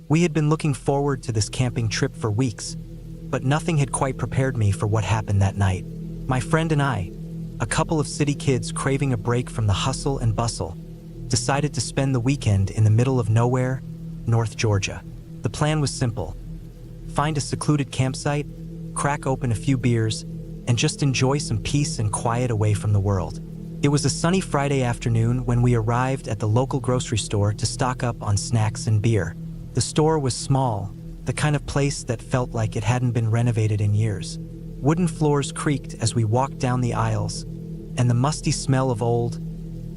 We had been looking forward to this camping trip for weeks, but nothing had quite prepared me for what happened that night. My friend and I, a couple of city kids craving a break from the hustle and bustle, decided to spend the weekend in the middle of nowhere, North Georgia. The plan was simple: find a secluded campsite, crack open a few beers, and just enjoy some peace and quiet away from the world. It was a sunny Friday afternoon when we arrived at the local grocery store to stock up on snacks and beer. The store was small, the kind of place that felt like it hadn't been renovated in years. Wooden floors creaked as we walked down the aisles, and the musty smell of old,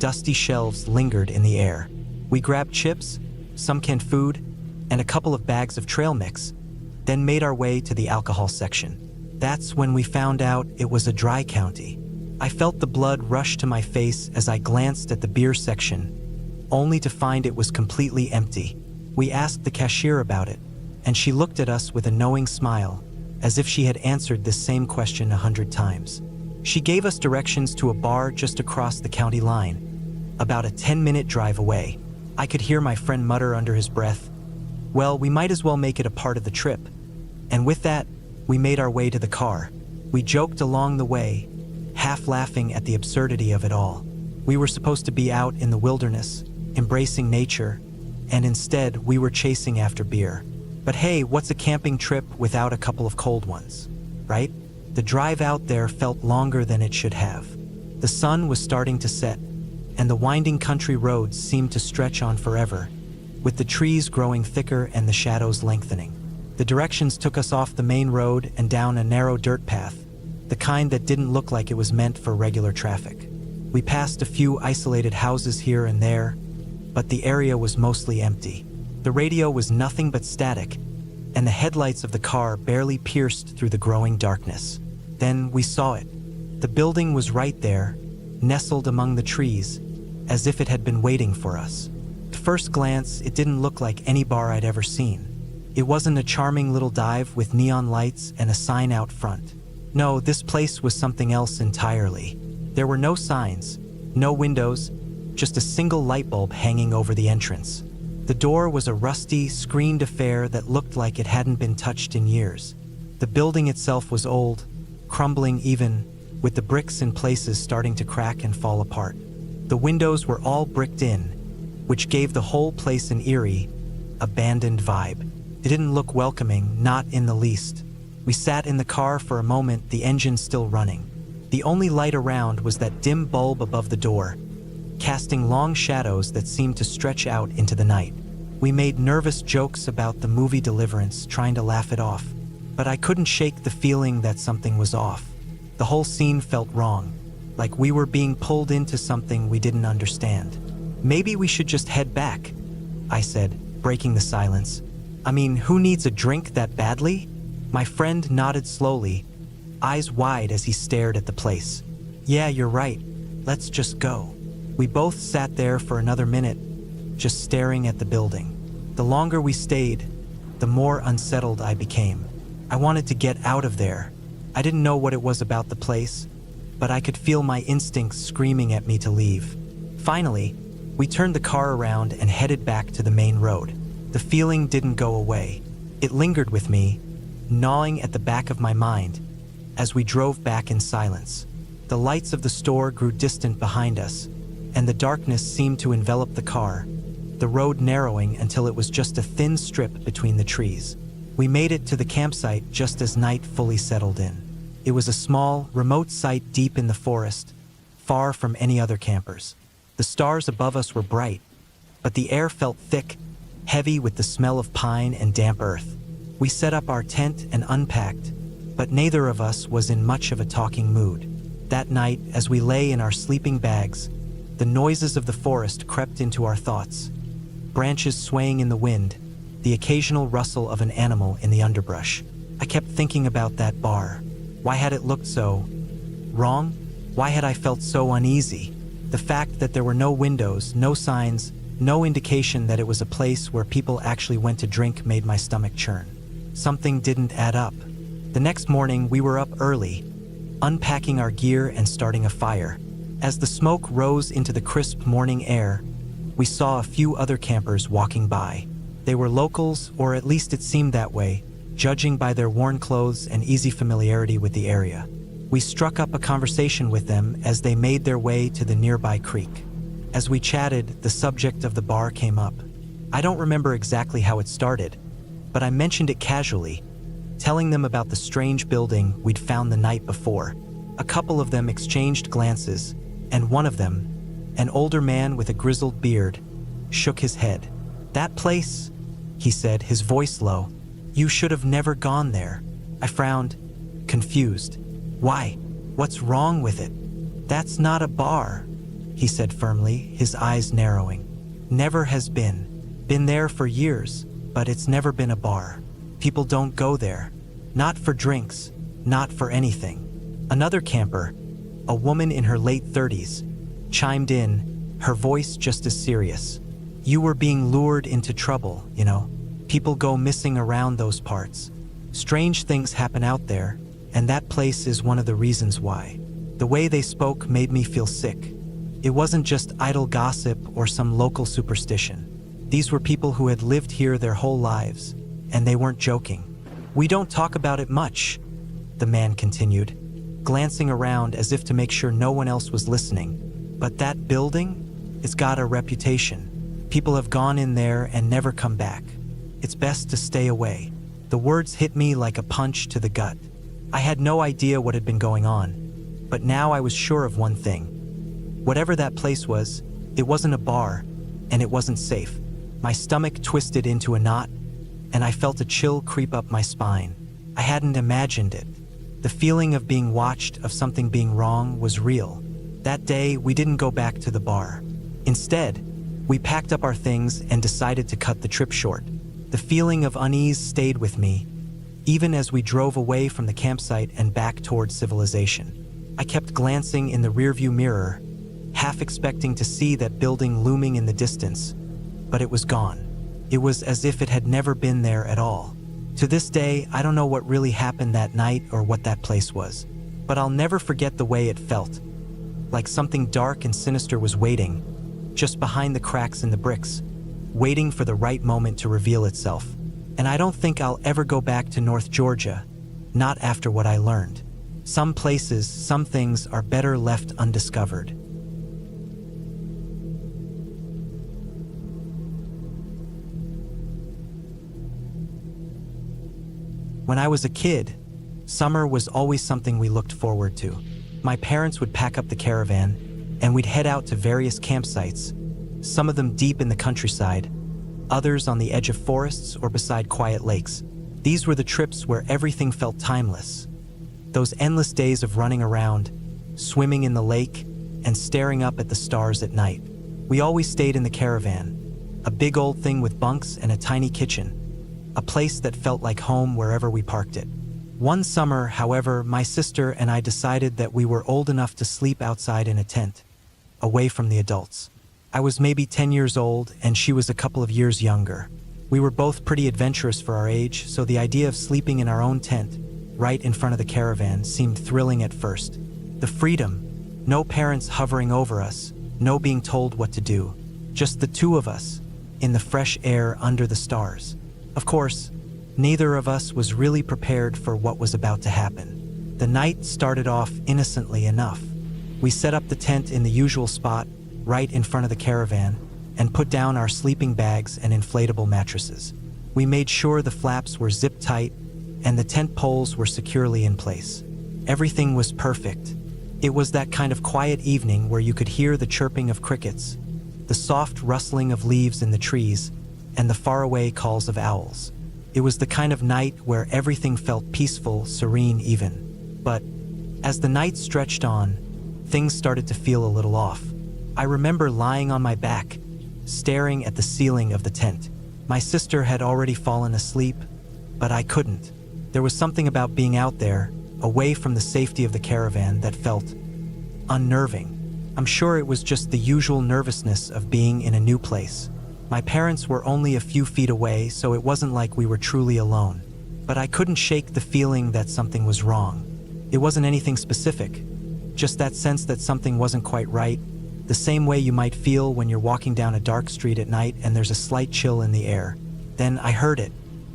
dusty shelves lingered in the air. We grabbed chips, some canned food, and a couple of bags of trail mix, then made our way to the alcohol section. That's when we found out it was a dry county. I felt the blood rush to my face as I glanced at the beer section, only to find it was completely empty. We asked the cashier about it, and she looked at us with a knowing smile, as if she had answered this same question 100 times. She gave us directions to a bar just across the county line, about a 10-minute drive away. I could hear my friend mutter under his breath, "Well, we might as well make it a part of the trip." And with that, we made our way to the car. We joked along the way, half laughing at the absurdity of it all. We were supposed to be out in the wilderness, embracing nature, and instead we were chasing after beer. But hey, what's a camping trip without a couple of cold ones, right? The drive out there felt longer than it should have. The sun was starting to set, and the winding country roads seemed to stretch on forever, with the trees growing thicker and the shadows lengthening. The directions took us off the main road and down a narrow dirt path, the kind that didn't look like it was meant for regular traffic. We passed a few isolated houses here and there, but the area was mostly empty. The radio was nothing but static, and the headlights of the car barely pierced through the growing darkness. Then we saw it. The building was right there, nestled among the trees, as if it had been waiting for us. At first glance, it didn't look like any bar I'd ever seen. It wasn't a charming little dive with neon lights and a sign out front. No, this place was something else entirely. There were no signs, no windows, just a single light bulb hanging over the entrance. The door was a rusty, screened affair that looked like it hadn't been touched in years. The building itself was old, crumbling even, with the bricks in places starting to crack and fall apart. The windows were all bricked in, which gave the whole place an eerie, abandoned vibe. It didn't look welcoming, not in the least. We sat in the car for a moment, the engine still running. The only light around was that dim bulb above the door, casting long shadows that seemed to stretch out into the night. We made nervous jokes about the movie Deliverance, trying to laugh it off, but I couldn't shake the feeling that something was off. The whole scene felt wrong, like we were being pulled into something we didn't understand. "Maybe we should just head back," I said, breaking the silence. "I mean, who needs a drink that badly?" My friend nodded slowly, eyes wide as he stared at the place. "Yeah, you're right. Let's just go." We both sat there for another minute, just staring at the building. The longer we stayed, the more unsettled I became. I wanted to get out of there. I didn't know what it was about the place, but I could feel my instincts screaming at me to leave. Finally, we turned the car around and headed back to the main road. The feeling didn't go away. It lingered with me, gnawing at the back of my mind, as we drove back in silence. The lights of the store grew distant behind us, and the darkness seemed to envelop the car, the road narrowing until it was just a thin strip between the trees. We made it to the campsite just as night fully settled in. It was a small, remote site deep in the forest, far from any other campers. The stars above us were bright, but the air felt thick, heavy with the smell of pine and damp earth. We set up our tent and unpacked, but neither of us was in much of a talking mood. That night, as we lay in our sleeping bags, the noises of the forest crept into our thoughts. Branches swaying in the wind, the occasional rustle of an animal in the underbrush. I kept thinking about that bar. Why had it looked so wrong? Why had I felt so uneasy? The fact that there were no windows, no signs, no indication that it was a place where people actually went to drink made my stomach churn. Something didn't add up. The next morning, we were up early, unpacking our gear and starting a fire. As the smoke rose into the crisp morning air, we saw a few other campers walking by. They were locals, or at least it seemed that way, judging by their worn clothes and easy familiarity with the area. We struck up a conversation with them as they made their way to the nearby creek. As we chatted, the subject of the bar came up. I don't remember exactly how it started, but I mentioned it casually, telling them about the strange building we'd found the night before. A couple of them exchanged glances, and one of them, an older man with a grizzled beard, shook his head. "That place," he said, his voice low. "You should have never gone there." I frowned, confused. "Why? What's wrong with it?" "That's not a bar," he said firmly, his eyes narrowing. "Never has been. Been there for years, but it's never been a bar. People don't go there. Not for drinks, not for anything." Another camper, a woman in her late 30s, chimed in, her voice just as serious. "You were being lured into trouble, you know. People go missing around those parts. Strange things happen out there, and that place is one of the reasons why." The way they spoke made me feel sick. It wasn't just idle gossip or some local superstition. These were people who had lived here their whole lives, and they weren't joking. "We don't talk about it much," the man continued, glancing around as if to make sure no one else was listening. "But that building? It's got a reputation. People have gone in there and never come back. It's best to stay away." The words hit me like a punch to the gut. I had no idea what had been going on, but now I was sure of one thing. Whatever that place was, it wasn't a bar, and it wasn't safe. My stomach twisted into a knot, and I felt a chill creep up my spine. I hadn't imagined it. The feeling of being watched, of something being wrong, was real. That day, we didn't go back to the bar. Instead, we packed up our things and decided to cut the trip short. The feeling of unease stayed with me, even as we drove away from the campsite and back toward civilization. I kept glancing in the rearview mirror, half expecting to see that building looming in the distance, but it was gone. It was as if it had never been there at all. To this day, I don't know what really happened that night or what that place was, but I'll never forget the way it felt. Like something dark and sinister was waiting, just behind the cracks in the bricks, waiting for the right moment to reveal itself. And I don't think I'll ever go back to North Georgia, not after what I learned. Some places, some things are better left undiscovered. When I was a kid, summer was always something we looked forward to. My parents would pack up the caravan, and we'd head out to various campsites, some of them deep in the countryside, others on the edge of forests or beside quiet lakes. These were the trips where everything felt timeless. Those endless days of running around, swimming in the lake, and staring up at the stars at night. We always stayed in the caravan, a big old thing with bunks and a tiny kitchen, a place that felt like home wherever we parked it. One summer, however, my sister and I decided that we were old enough to sleep outside in a tent, away from the adults. I was maybe 10 years old, and she was a couple of years younger. We were both pretty adventurous for our age, so the idea of sleeping in our own tent, right in front of the caravan, seemed thrilling at first. The freedom, no parents hovering over us, no being told what to do, just the two of us, in the fresh air under the stars. Of course, neither of us was really prepared for what was about to happen. The night started off innocently enough. We set up the tent in the usual spot, right in front of the caravan, and put down our sleeping bags and inflatable mattresses. We made sure the flaps were zip tight and the tent poles were securely in place. Everything was perfect. It was that kind of quiet evening where you could hear the chirping of crickets, the soft rustling of leaves in the trees, and the faraway calls of owls. It was the kind of night where everything felt peaceful, serene even. But as the night stretched on, things started to feel a little off. I remember lying on my back, staring at the ceiling of the tent. My sister had already fallen asleep, but I couldn't. There was something about being out there, away from the safety of the caravan, that felt unnerving. I'm sure it was just the usual nervousness of being in a new place. My parents were only a few feet away, so it wasn't like we were truly alone. But I couldn't shake the feeling that something was wrong. It wasn't anything specific, just that sense that something wasn't quite right, the same way you might feel when you're walking down a dark street at night and there's a slight chill in the air. Then I heard it.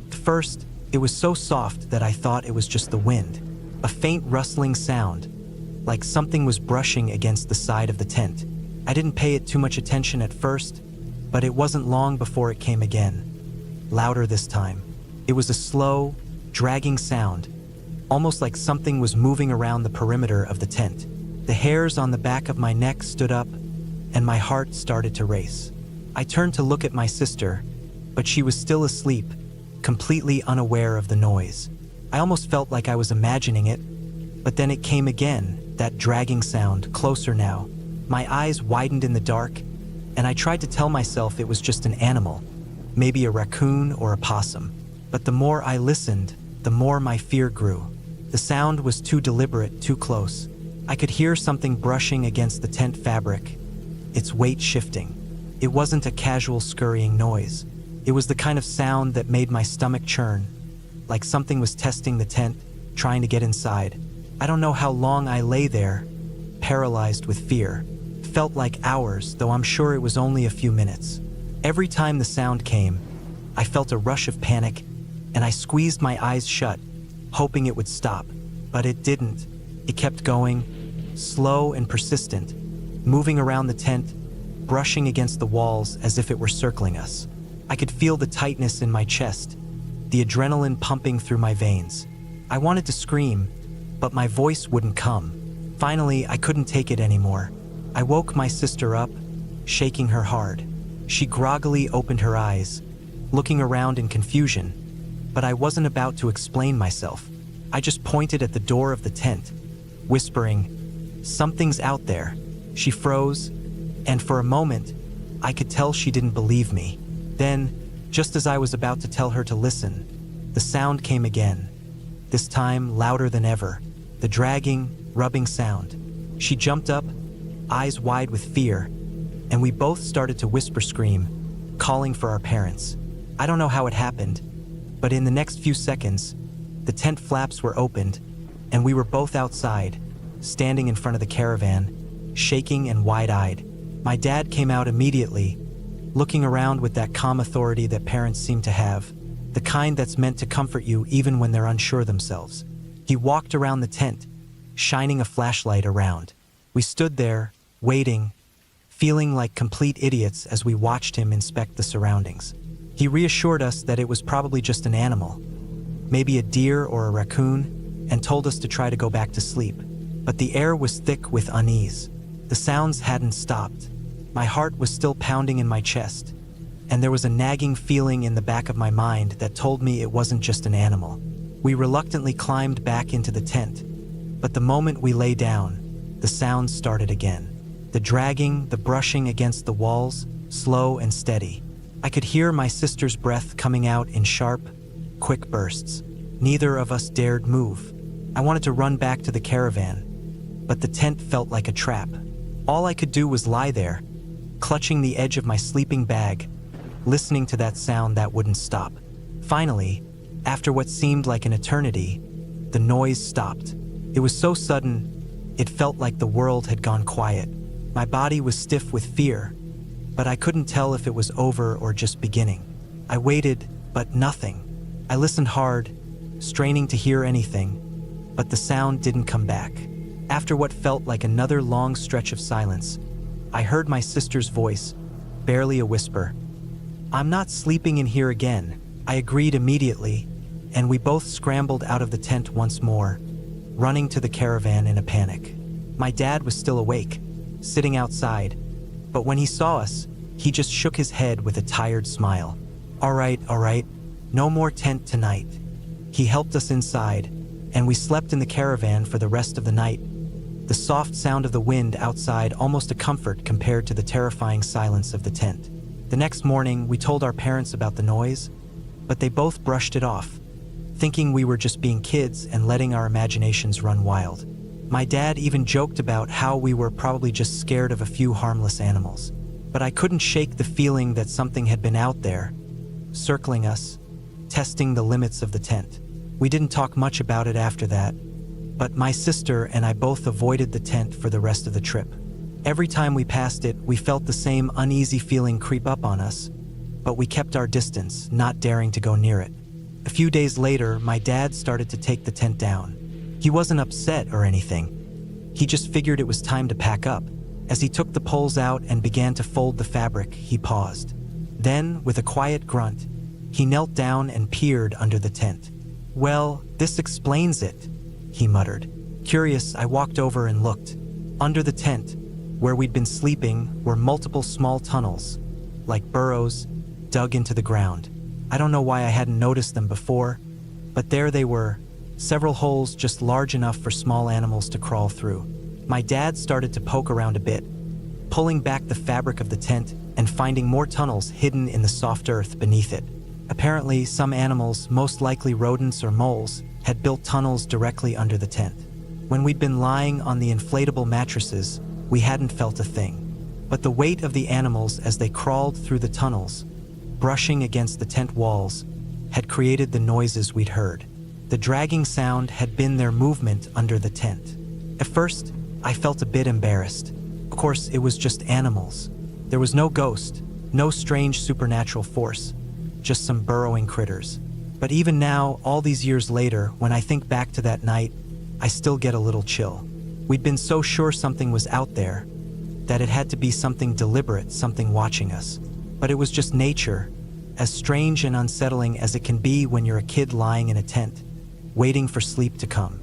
At first, it was so soft that I thought it was just the wind. A faint rustling sound, like something was brushing against the side of the tent. I didn't pay it too much attention at first, but it wasn't long before it came again. Louder this time. It was a slow, dragging sound, almost like something was moving around the perimeter of the tent. The hairs on the back of my neck stood up, and my heart started to race. I turned to look at my sister, but she was still asleep, completely unaware of the noise. I almost felt like I was imagining it, but then it came again, that dragging sound, closer now. My eyes widened in the dark, and I tried to tell myself it was just an animal, maybe a raccoon or a possum. But the more I listened, the more my fear grew. The sound was too deliberate, too close. I could hear something brushing against the tent fabric, its weight shifting. It wasn't a casual scurrying noise. It was the kind of sound that made my stomach churn, like something was testing the tent, trying to get inside. I don't know how long I lay there, paralyzed with fear. It felt like hours, though I'm sure it was only a few minutes. Every time the sound came, I felt a rush of panic, and I squeezed my eyes shut, hoping it would stop. But it didn't. It kept going, slow and persistent, moving around the tent, brushing against the walls as if it were circling us. I could feel the tightness in my chest, the adrenaline pumping through my veins. I wanted to scream, but my voice wouldn't come. Finally, I couldn't take it anymore. I woke my sister up, shaking her hard. She groggily opened her eyes, looking around in confusion, but I wasn't about to explain myself. I just pointed at the door of the tent, whispering, "Something's out there." She froze, and for a moment, I could tell she didn't believe me. Then, just as I was about to tell her to listen, the sound came again, this time louder than ever, the dragging, rubbing sound. She jumped up, eyes wide with fear, and we both started to whisper scream, calling for our parents. I don't know how it happened, but in the next few seconds, the tent flaps were opened, and we were both outside, standing in front of the caravan, shaking and wide-eyed. My dad came out immediately, looking around with that calm authority that parents seem to have, the kind that's meant to comfort you even when they're unsure themselves. He walked around the tent, shining a flashlight around. We stood there, waiting, feeling like complete idiots as we watched him inspect the surroundings. He reassured us that it was probably just an animal, maybe a deer or a raccoon, and told us to try to go back to sleep. But the air was thick with unease. The sounds hadn't stopped. My heart was still pounding in my chest, and there was a nagging feeling in the back of my mind that told me it wasn't just an animal. We reluctantly climbed back into the tent, but the moment we lay down, the sounds started again. The dragging, the brushing against the walls, slow and steady. I could hear my sister's breath coming out in sharp, quick bursts. Neither of us dared move. I wanted to run back to the caravan, but the tent felt like a trap. All I could do was lie there, clutching the edge of my sleeping bag, listening to that sound that wouldn't stop. Finally, after what seemed like an eternity, the noise stopped. It was so sudden, it felt like the world had gone quiet. My body was stiff with fear, but I couldn't tell if it was over or just beginning. I waited, but nothing. I listened hard, straining to hear anything, but the sound didn't come back. After what felt like another long stretch of silence, I heard my sister's voice, barely a whisper. "I'm not sleeping in here again." I agreed immediately, and we both scrambled out of the tent once more, running to the caravan in a panic. My dad was still awake, sitting outside, but when he saw us, he just shook his head with a tired smile. All right, no more tent tonight." He helped us inside, and we slept in the caravan for the rest of the night. The soft sound of the wind outside almost a comfort compared to the terrifying silence of the tent. The next morning, we told our parents about the noise, but they both brushed it off, thinking we were just being kids and letting our imaginations run wild. My dad even joked about how we were probably just scared of a few harmless animals. But I couldn't shake the feeling that something had been out there, circling us, testing the limits of the tent. We didn't talk much about it after that, but my sister and I both avoided the tent for the rest of the trip. Every time we passed it, we felt the same uneasy feeling creep up on us, but we kept our distance, not daring to go near it. A few days later, my dad started to take the tent down. He wasn't upset or anything. He just figured it was time to pack up. As he took the poles out and began to fold the fabric, he paused. Then, with a quiet grunt, he knelt down and peered under the tent. "Well, this explains it," he muttered. Curious, I walked over and looked. Under the tent, where we'd been sleeping, were multiple small tunnels, like burrows, dug into the ground. I don't know why I hadn't noticed them before, but there they were, several holes just large enough for small animals to crawl through. My dad started to poke around a bit, pulling back the fabric of the tent and finding more tunnels hidden in the soft earth beneath it. Apparently, some animals, most likely rodents or moles, had built tunnels directly under the tent. When we'd been lying on the inflatable mattresses, we hadn't felt a thing. But the weight of the animals as they crawled through the tunnels, brushing against the tent walls, had created the noises we'd heard. The dragging sound had been their movement under the tent. At first, I felt a bit embarrassed. Of course, it was just animals. There was no ghost, no strange supernatural force, just some burrowing critters. But even now, all these years later, when I think back to that night, I still get a little chill. We'd been so sure something was out there, that it had to be something deliberate, something watching us. But it was just nature, as strange and unsettling as it can be when you're a kid lying in a tent, waiting for sleep to come.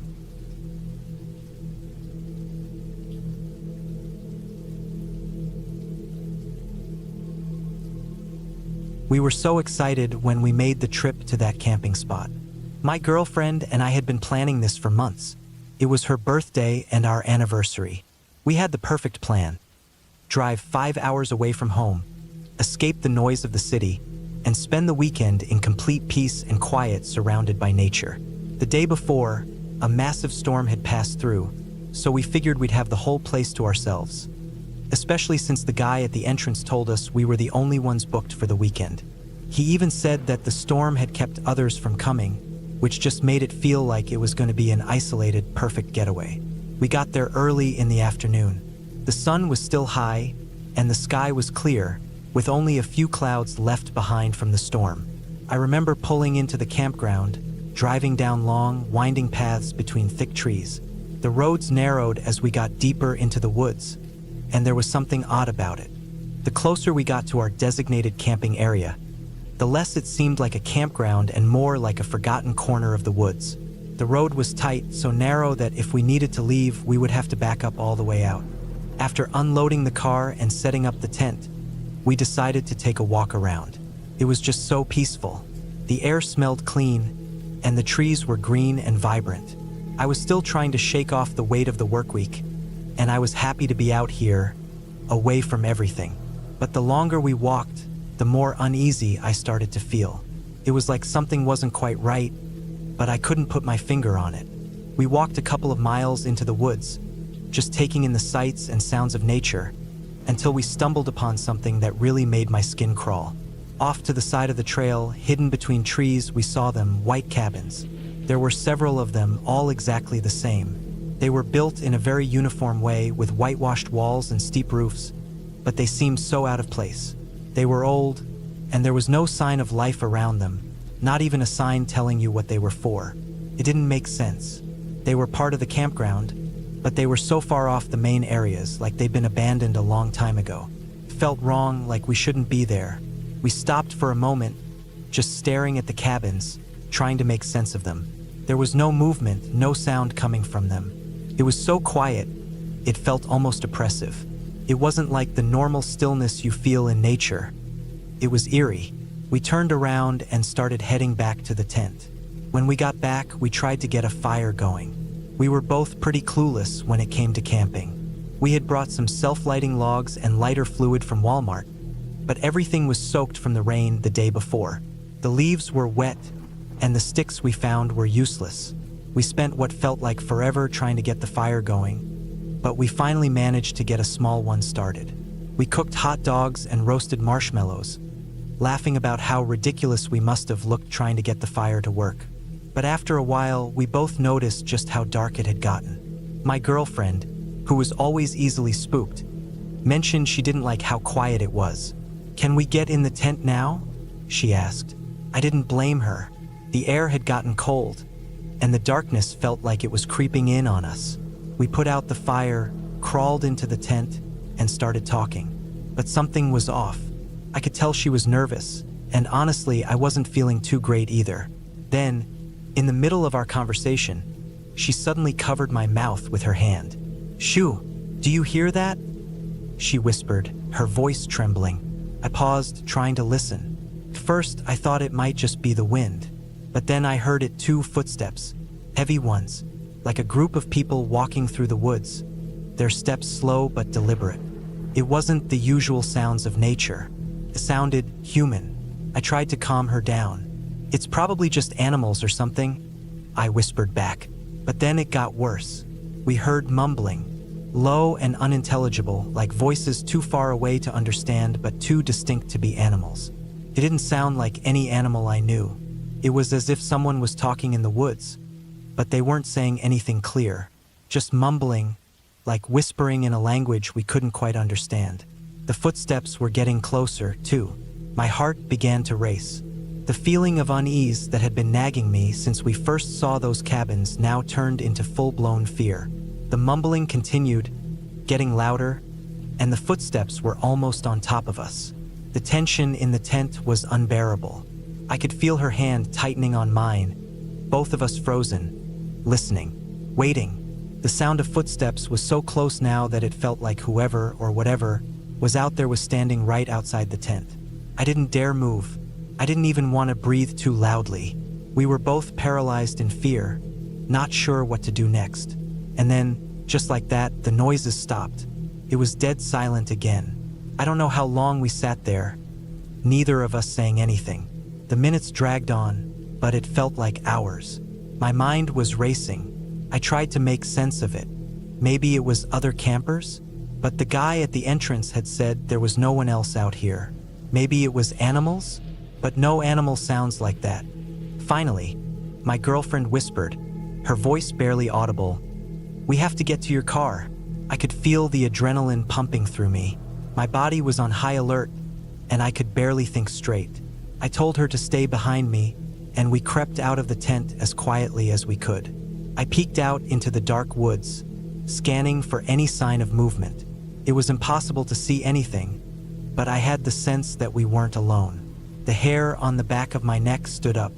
We were so excited when we made the trip to that camping spot. My girlfriend and I had been planning this for months. It was her birthday and our anniversary. We had the perfect plan. Drive 5 hours away from home, escape the noise of the city, and spend the weekend in complete peace and quiet surrounded by nature. The day before, a massive storm had passed through, so we figured we'd have the whole place to ourselves. Especially since the guy at the entrance told us we were the only ones booked for the weekend. He even said that the storm had kept others from coming, which just made it feel like it was going to be an isolated, perfect getaway. We got there early in the afternoon. The sun was still high, and the sky was clear, with only a few clouds left behind from the storm. I remember pulling into the campground, driving down long, winding paths between thick trees. The roads narrowed as we got deeper into the woods, and there was something odd about it. The closer we got to our designated camping area, the less it seemed like a campground and more like a forgotten corner of the woods. The road was tight, so narrow that if we needed to leave, we would have to back up all the way out. After unloading the car and setting up the tent, we decided to take a walk around. It was just so peaceful. The air smelled clean, and the trees were green and vibrant. I was still trying to shake off the weight of the work week, and I was happy to be out here, away from everything. But the longer we walked, the more uneasy I started to feel. It was like something wasn't quite right, but I couldn't put my finger on it. We walked a couple of miles into the woods, just taking in the sights and sounds of nature, until we stumbled upon something that really made my skin crawl. Off to the side of the trail, hidden between trees, we saw them, white cabins. There were several of them, all exactly the same. They were built in a very uniform way with whitewashed walls and steep roofs, but they seemed so out of place. They were old, and there was no sign of life around them, not even a sign telling you what they were for. It didn't make sense. They were part of the campground, but they were so far off the main areas, like they'd been abandoned a long time ago. It felt wrong, like we shouldn't be there. We stopped for a moment, just staring at the cabins, trying to make sense of them. There was no movement, no sound coming from them. It was so quiet, it felt almost oppressive. It wasn't like the normal stillness you feel in nature. It was eerie. We turned around and started heading back to the tent. When we got back, we tried to get a fire going. We were both pretty clueless when it came to camping. We had brought some self-lighting logs and lighter fluid from Walmart, but everything was soaked from the rain the day before. The leaves were wet, and the sticks we found were useless. We spent what felt like forever trying to get the fire going, but we finally managed to get a small one started. We cooked hot dogs and roasted marshmallows, laughing about how ridiculous we must have looked trying to get the fire to work. But after a while, we both noticed just how dark it had gotten. My girlfriend, who was always easily spooked, mentioned she didn't like how quiet it was. "Can we get in the tent now?" she asked. I didn't blame her. The air had gotten cold, and the darkness felt like it was creeping in on us. We put out the fire, crawled into the tent, and started talking. But something was off. I could tell she was nervous, and honestly, I wasn't feeling too great either. Then, in the middle of our conversation, she suddenly covered my mouth with her hand. "Shoo, do you hear that?" she whispered, her voice trembling. I paused, trying to listen. First, I thought it might just be the wind, but then I heard it, 2 footsteps, heavy ones, like a group of people walking through the woods, their steps slow but deliberate. It wasn't the usual sounds of nature. It sounded human. I tried to calm her down. "It's probably just animals or something," I whispered back. But then it got worse. We heard mumbling, low and unintelligible, like voices too far away to understand but too distinct to be animals. It didn't sound like any animal I knew. It was as if someone was talking in the woods, but they weren't saying anything clear, just mumbling, like whispering in a language we couldn't quite understand. The footsteps were getting closer, too. My heart began to race. The feeling of unease that had been nagging me since we first saw those cabins now turned into full-blown fear. The mumbling continued, getting louder, and the footsteps were almost on top of us. The tension in the tent was unbearable. I could feel her hand tightening on mine, both of us frozen, listening, waiting. The sound of footsteps was so close now that it felt like whoever or whatever was out there was standing right outside the tent. I didn't dare move. I didn't even want to breathe too loudly. We were both paralyzed in fear, not sure what to do next. And then, just like that, the noises stopped. It was dead silent again. I don't know how long we sat there, neither of us saying anything. The minutes dragged on, but it felt like hours. My mind was racing. I tried to make sense of it. Maybe it was other campers? But the guy at the entrance had said there was no one else out here. Maybe it was animals? But no animal sounds like that. Finally, my girlfriend whispered, her voice barely audible, "We have to get to your car." I could feel the adrenaline pumping through me. My body was on high alert, and I could barely think straight. I told her to stay behind me, and we crept out of the tent as quietly as we could. I peeked out into the dark woods, scanning for any sign of movement. It was impossible to see anything, but I had the sense that we weren't alone. The hair on the back of my neck stood up.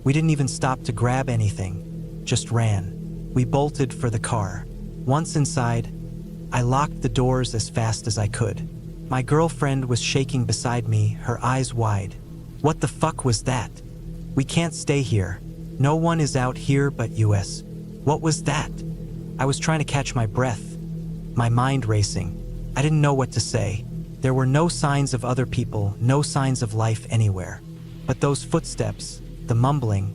We didn't even stop to grab anything, just ran. We bolted for the car. Once inside, I locked the doors as fast as I could. My girlfriend was shaking beside me, her eyes wide. "What the fuck was that? We can't stay here. No one is out here but us. What was that?" I was trying to catch my breath, my mind racing. I didn't know what to say. There were no signs of other people, no signs of life anywhere. But those footsteps, the mumbling,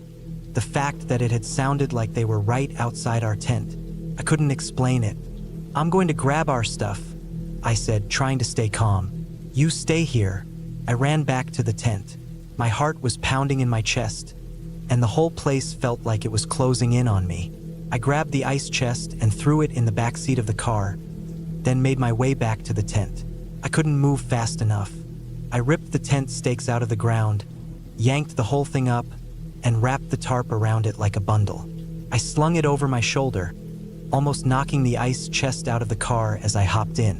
the fact that it had sounded like they were right outside our tent, I couldn't explain it. "I'm going to grab our stuff," I said, trying to stay calm. "You stay here." I ran back to the tent. My heart was pounding in my chest, and the whole place felt like it was closing in on me. I grabbed the ice chest and threw it in the back seat of the car, then made my way back to the tent. I couldn't move fast enough. I ripped the tent stakes out of the ground, yanked the whole thing up, and wrapped the tarp around it like a bundle. I slung it over my shoulder, almost knocking the ice chest out of the car as I hopped in.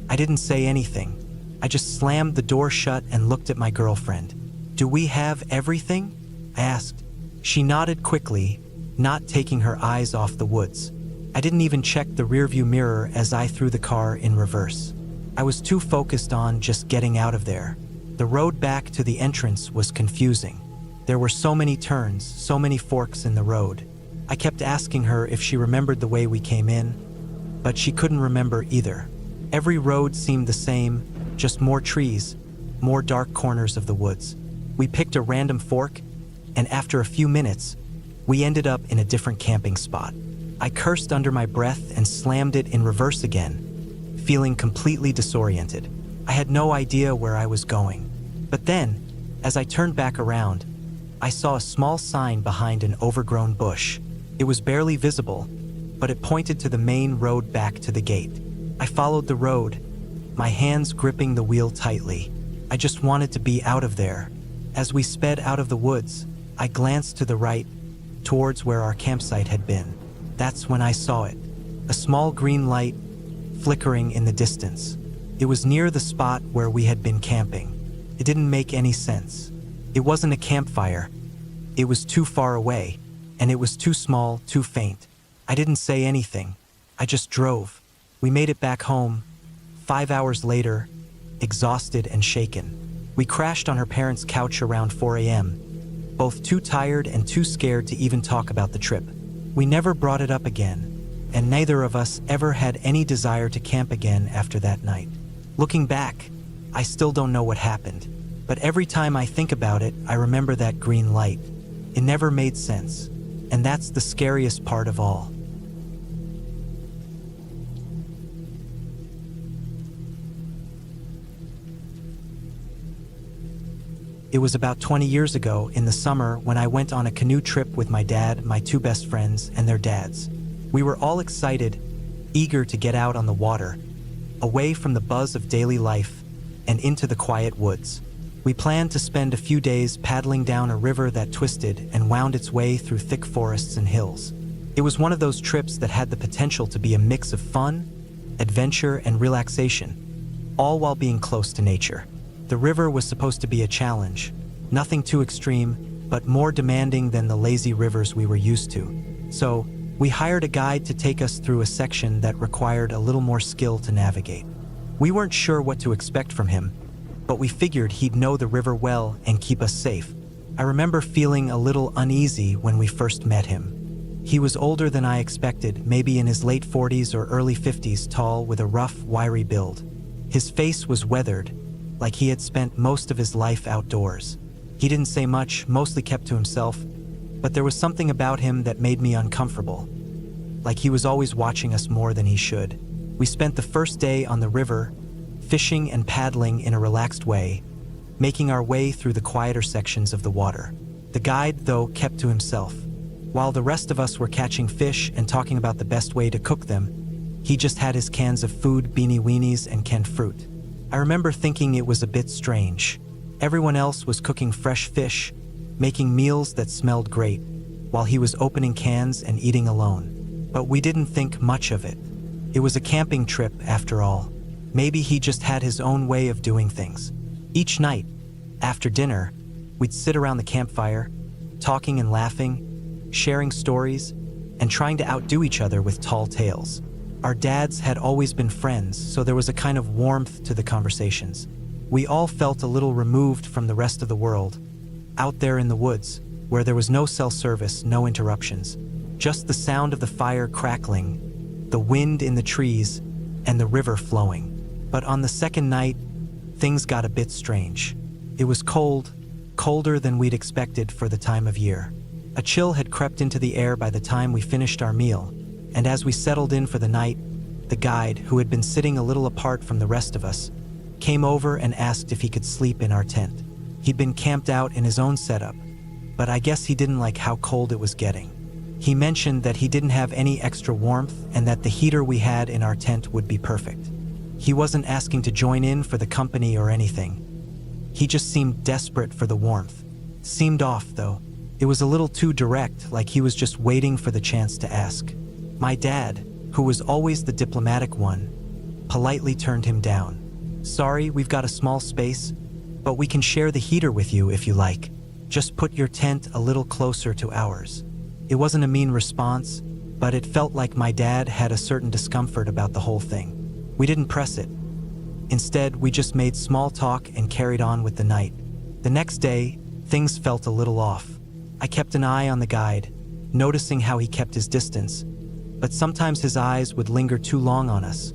I didn't say anything. I just slammed the door shut and looked at my girlfriend. "Do we have everything?" I asked. She nodded quickly, not taking her eyes off the woods. I didn't even check the rearview mirror as I threw the car in reverse. I was too focused on just getting out of there. The road back to the entrance was confusing. There were so many turns, so many forks in the road. I kept asking her if she remembered the way we came in, but she couldn't remember either. Every road seemed the same, just more trees, more dark corners of the woods. We picked a random fork, and after a few minutes, we ended up in a different camping spot. I cursed under my breath and slammed it in reverse again, feeling completely disoriented. I had no idea where I was going. But then, as I turned back around, I saw a small sign behind an overgrown bush. It was barely visible, but it pointed to the main road back to the gate. I followed the road, my hands gripping the wheel tightly. I just wanted to be out of there, As we sped out of the woods, I glanced to the right, towards where our campsite had been. That's when I saw it. A small green light flickering in the distance. It was near the spot where we had been camping. It didn't make any sense. It wasn't a campfire. It was too far away, and it was too small, too faint. I didn't say anything. I just drove. We made it back home. 5 hours later, exhausted and shaken. We crashed on her parents' couch around 4 a.m., both too tired and too scared to even talk about the trip. We never brought it up again, and neither of us ever had any desire to camp again after that night. Looking back, I still don't know what happened, but every time I think about it, I remember that green light. It never made sense, and that's the scariest part of all. It was about 20 years ago in the summer when I went on a canoe trip with my dad, my two best friends, and their dads. We were all excited, eager to get out on the water, away from the buzz of daily life and into the quiet woods. We planned to spend a few days paddling down a river that twisted and wound its way through thick forests and hills. It was one of those trips that had the potential to be a mix of fun, adventure, and relaxation, all while being close to nature. The river was supposed to be a challenge, nothing too extreme, but more demanding than the lazy rivers we were used to. So, we hired a guide to take us through a section that required a little more skill to navigate. We weren't sure what to expect from him, but we figured he'd know the river well and keep us safe. I remember feeling a little uneasy when we first met him. He was older than I expected, maybe in his late 40s or early 50s, tall with a rough, wiry build. His face was weathered, like he had spent most of his life outdoors. He didn't say much, mostly kept to himself, but there was something about him that made me uncomfortable, like he was always watching us more than he should. We spent the first day on the river, fishing and paddling in a relaxed way, making our way through the quieter sections of the water. The guide, though, kept to himself. While the rest of us were catching fish and talking about the best way to cook them, he just had his cans of food, beanie weenies, and canned fruit. I remember thinking it was a bit strange. Everyone else was cooking fresh fish, making meals that smelled great, while he was opening cans and eating alone. But we didn't think much of it. It was a camping trip, after all. Maybe he just had his own way of doing things. Each night, after dinner, we'd sit around the campfire, talking and laughing, sharing stories, and trying to outdo each other with tall tales. Our dads had always been friends, so there was a kind of warmth to the conversations. We all felt a little removed from the rest of the world, out there in the woods, where there was no cell service, no interruptions, just the sound of the fire crackling, the wind in the trees, and the river flowing. But on the second night, things got a bit strange. It was cold, colder than we'd expected for the time of year. A chill had crept into the air by the time we finished our meal, and as we settled in for the night, the guide, who had been sitting a little apart from the rest of us, came over and asked if he could sleep in our tent. He'd been camped out in his own setup, but I guess he didn't like how cold it was getting. He mentioned that he didn't have any extra warmth and that the heater we had in our tent would be perfect. He wasn't asking to join in for the company or anything. He just seemed desperate for the warmth. Seemed off, though. It was a little too direct, like he was just waiting for the chance to ask. My dad, who was always the diplomatic one, politely turned him down. "Sorry, we've got a small space, but we can share the heater with you if you like. Just put your tent a little closer to ours." It wasn't a mean response, but it felt like my dad had a certain discomfort about the whole thing. We didn't press it. Instead, we just made small talk and carried on with the night. The next day, things felt a little off. I kept an eye on the guide, noticing how he kept his distance, but sometimes his eyes would linger too long on us,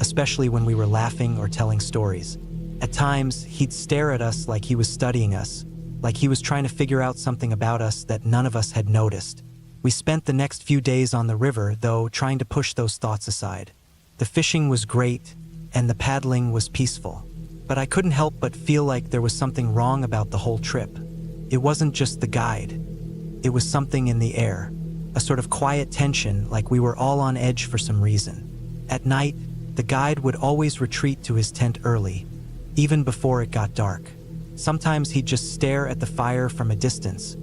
especially when we were laughing or telling stories. At times, he'd stare at us like he was studying us, like he was trying to figure out something about us that none of us had noticed. We spent the next few days on the river, though, trying to push those thoughts aside. The fishing was great, and the paddling was peaceful, but I couldn't help but feel like there was something wrong about the whole trip. It wasn't just the guide. It was something in the air, a sort of quiet tension, like we were all on edge for some reason. At night, the guide would always retreat to his tent early, even before it got dark. Sometimes he'd just stare at the fire from a distance,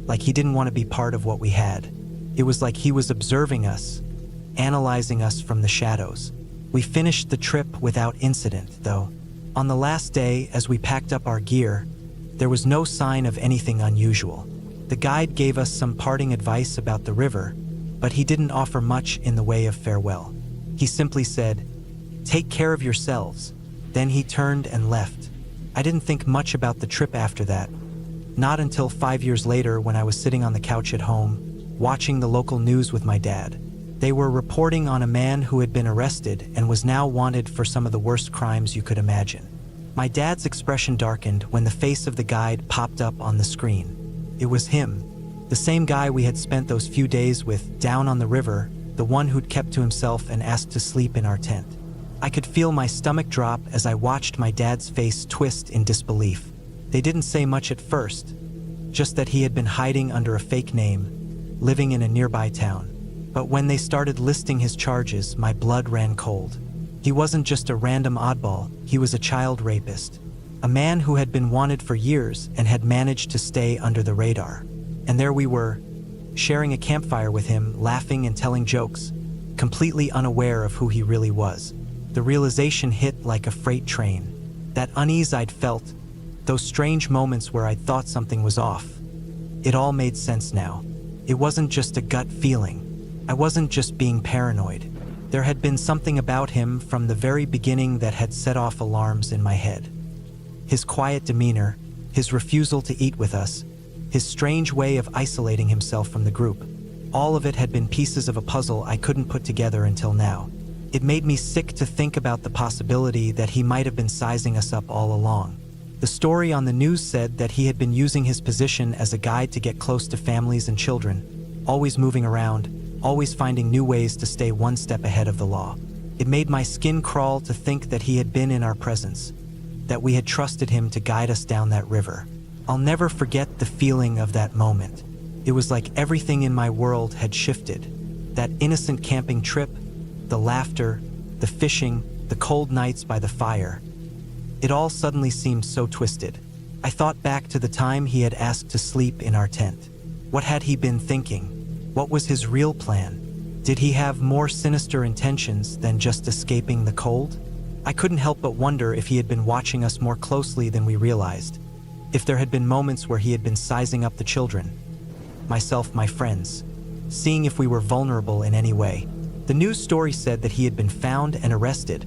like he didn't want to be part of what we had. It was like he was observing us, analyzing us from the shadows. We finished the trip without incident, though. On the last day, as we packed up our gear, there was no sign of anything unusual. The guide gave us some parting advice about the river, but he didn't offer much in the way of farewell. He simply said, "Take care of yourselves." Then he turned and left. I didn't think much about the trip after that. Not until 5 years later, when I was sitting on the couch at home, watching the local news with my dad. They were reporting on a man who had been arrested and was now wanted for some of the worst crimes you could imagine. My dad's expression darkened when the face of the guide popped up on the screen. It was him, the same guy we had spent those few days with down on the river, the one who'd kept to himself and asked to sleep in our tent. I could feel my stomach drop as I watched my dad's face twist in disbelief. They didn't say much at first, just that he had been hiding under a fake name, living in a nearby town. But when they started listing his charges, my blood ran cold. He wasn't just a random oddball, he was a child rapist. A man who had been wanted for years and had managed to stay under the radar. And there we were, sharing a campfire with him, laughing and telling jokes, completely unaware of who he really was. The realization hit like a freight train. That unease I'd felt, those strange moments where I'd thought something was off. It all made sense now. It wasn't just a gut feeling. I wasn't just being paranoid. There had been something about him from the very beginning that had set off alarms in my head. His quiet demeanor, his refusal to eat with us, his strange way of isolating himself from the group. All of it had been pieces of a puzzle I couldn't put together until now. It made me sick to think about the possibility that he might have been sizing us up all along. The story on the news said that he had been using his position as a guide to get close to families and children, always moving around, always finding new ways to stay one step ahead of the law. It made my skin crawl to think that he had been in our presence, that we had trusted him to guide us down that river. I'll never forget the feeling of that moment. It was like everything in my world had shifted. That innocent camping trip, the laughter, the fishing, the cold nights by the fire. It all suddenly seemed so twisted. I thought back to the time he had asked to sleep in our tent. What had he been thinking? What was his real plan? Did he have more sinister intentions than just escaping the cold? I couldn't help but wonder if he had been watching us more closely than we realized. If there had been moments where he had been sizing up the children, myself, my friends, seeing if we were vulnerable in any way. The news story said that he had been found and arrested,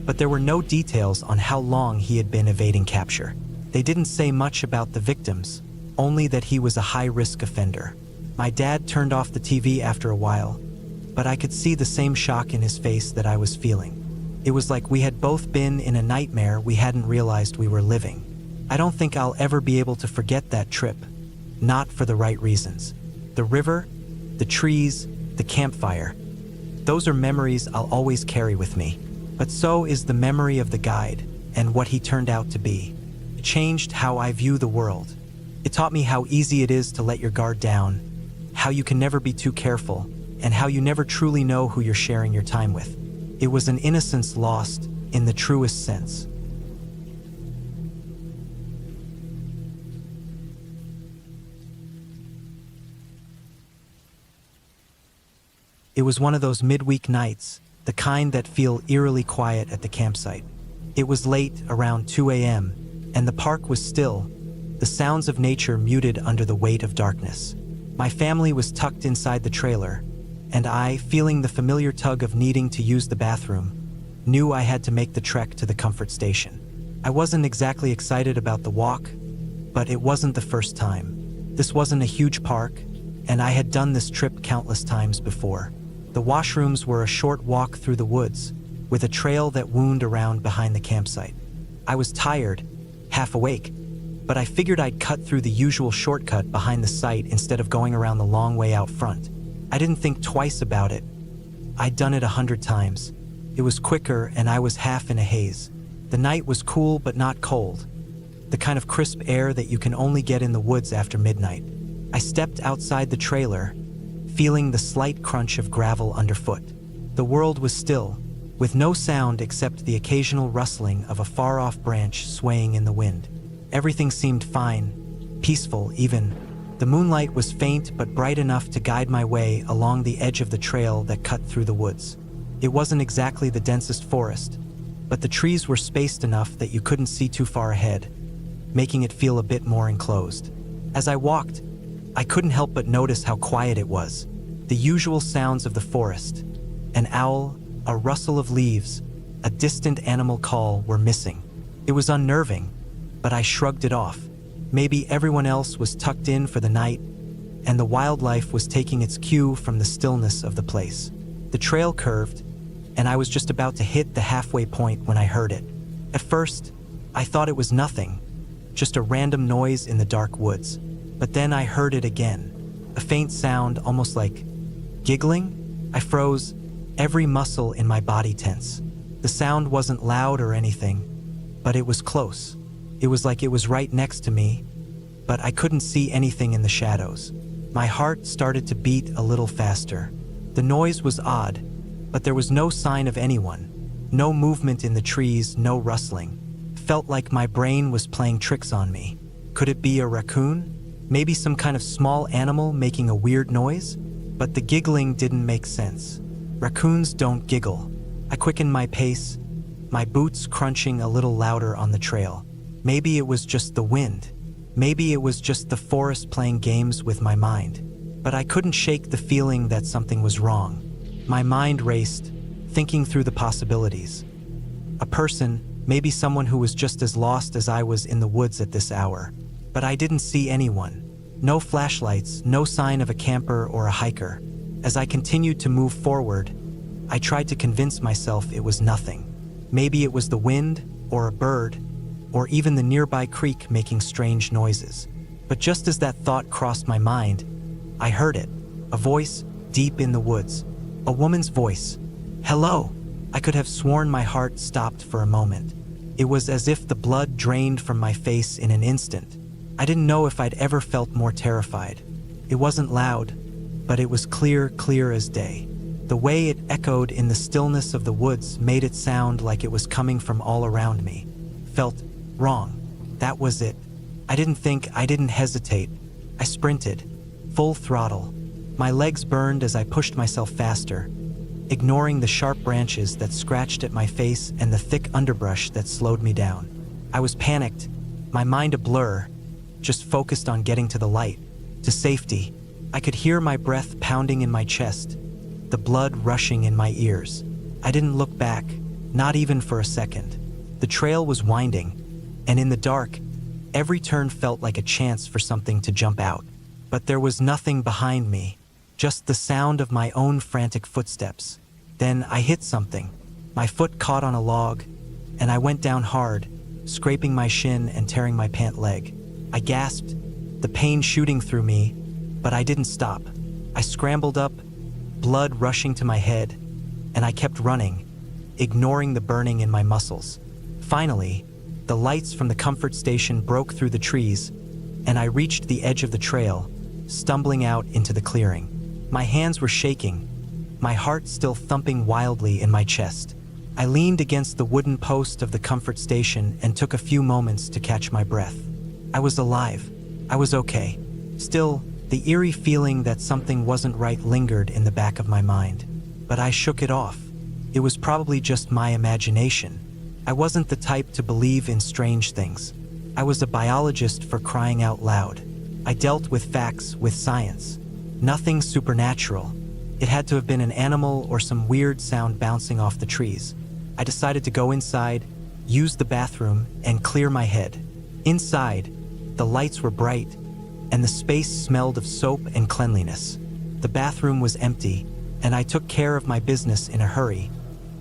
but there were no details on how long he had been evading capture. They didn't say much about the victims, only that he was a high-risk offender. My dad turned off the TV after a while, but I could see the same shock in his face that I was feeling. It was like we had both been in a nightmare we hadn't realized we were living. I don't think I'll ever be able to forget that trip, not for the right reasons. The river, the trees, the campfire. Those are memories I'll always carry with me. But so is the memory of the guide and what he turned out to be. It changed how I view the world. It taught me how easy it is to let your guard down, how you can never be too careful, and how you never truly know who you're sharing your time with. It was an innocence lost in the truest sense. It was one of those midweek nights, the kind that feel eerily quiet at the campsite. It was late, around 2 a.m., and the park was still, the sounds of nature muted under the weight of darkness. My family was tucked inside the trailer, and I, feeling the familiar tug of needing to use the bathroom, knew I had to make the trek to the comfort station. I wasn't exactly excited about the walk, but it wasn't the first time. This wasn't a huge park, and I had done this trip countless times before. The washrooms were a short walk through the woods, with a trail that wound around behind the campsite. I was tired, half awake, but I figured I'd cut through the usual shortcut behind the site instead of going around the long way out front. I didn't think twice about it. I'd done it 100 times. It was quicker, and I was half in a haze. The night was cool but not cold, the kind of crisp air that you can only get in the woods after midnight. I stepped outside the trailer, feeling the slight crunch of gravel underfoot. The world was still, with no sound except the occasional rustling of a far-off branch swaying in the wind. Everything seemed fine, peaceful even. The moonlight was faint but bright enough to guide my way along the edge of the trail that cut through the woods. It wasn't exactly the densest forest, but the trees were spaced enough that you couldn't see too far ahead, making it feel a bit more enclosed. As I walked, I couldn't help but notice how quiet it was. The usual sounds of the forest, an owl, a rustle of leaves, a distant animal call were missing. It was unnerving, but I shrugged it off. Maybe everyone else was tucked in for the night, and the wildlife was taking its cue from the stillness of the place. The trail curved, and I was just about to hit the halfway point when I heard it. At first, I thought it was nothing, just a random noise in the dark woods. But then I heard it again, a faint sound almost like giggling. I froze, every muscle in my body tense. The sound wasn't loud or anything, but it was close. It was like it was right next to me, but I couldn't see anything in the shadows. My heart started to beat a little faster. The noise was odd, but there was no sign of anyone. No movement in the trees, no rustling. Felt like my brain was playing tricks on me. Could it be a raccoon? Maybe some kind of small animal making a weird noise? But the giggling didn't make sense. Raccoons don't giggle. I quickened my pace, my boots crunching a little louder on the trail. Maybe it was just the wind. Maybe it was just the forest playing games with my mind. But I couldn't shake the feeling that something was wrong. My mind raced, thinking through the possibilities. A person, maybe someone who was just as lost as I was in the woods at this hour. But I didn't see anyone. No flashlights, no sign of a camper or a hiker. As I continued to move forward, I tried to convince myself it was nothing. Maybe it was the wind, or a bird, or even the nearby creek making strange noises. But just as that thought crossed my mind, I heard it, a voice deep in the woods. A woman's voice. Hello! I could have sworn my heart stopped for a moment. It was as if the blood drained from my face in an instant. I didn't know if I'd ever felt more terrified. It wasn't loud, but it was clear as day. The way it echoed in the stillness of the woods made it sound like it was coming from all around me. Felt wrong. That was it. I didn't think, I didn't hesitate. I sprinted, full throttle. My legs burned as I pushed myself faster, ignoring the sharp branches that scratched at my face and the thick underbrush that slowed me down. I was panicked, my mind a blur, just focused on getting to the light, to safety. I could hear my breath pounding in my chest, the blood rushing in my ears. I didn't look back, not even for a second. The trail was winding, and in the dark, every turn felt like a chance for something to jump out. But there was nothing behind me, just the sound of my own frantic footsteps. Then I hit something. My foot caught on a log, and I went down hard, scraping my shin and tearing my pant leg. I gasped, the pain shooting through me, but I didn't stop. I scrambled up, blood rushing to my head, and I kept running, ignoring the burning in my muscles. Finally, the lights from the comfort station broke through the trees, and I reached the edge of the trail, stumbling out into the clearing. My hands were shaking, my heart still thumping wildly in my chest. I leaned against the wooden post of the comfort station and took a few moments to catch my breath. I was alive. I was okay. Still, the eerie feeling that something wasn't right lingered in the back of my mind. But I shook it off. It was probably just my imagination. I wasn't the type to believe in strange things. I was a biologist, for crying out loud. I dealt with facts, with science. Nothing supernatural. It had to have been an animal or some weird sound bouncing off the trees. I decided to go inside, use the bathroom, and clear my head. Inside, the lights were bright, and the space smelled of soap and cleanliness. The bathroom was empty, and I took care of my business in a hurry,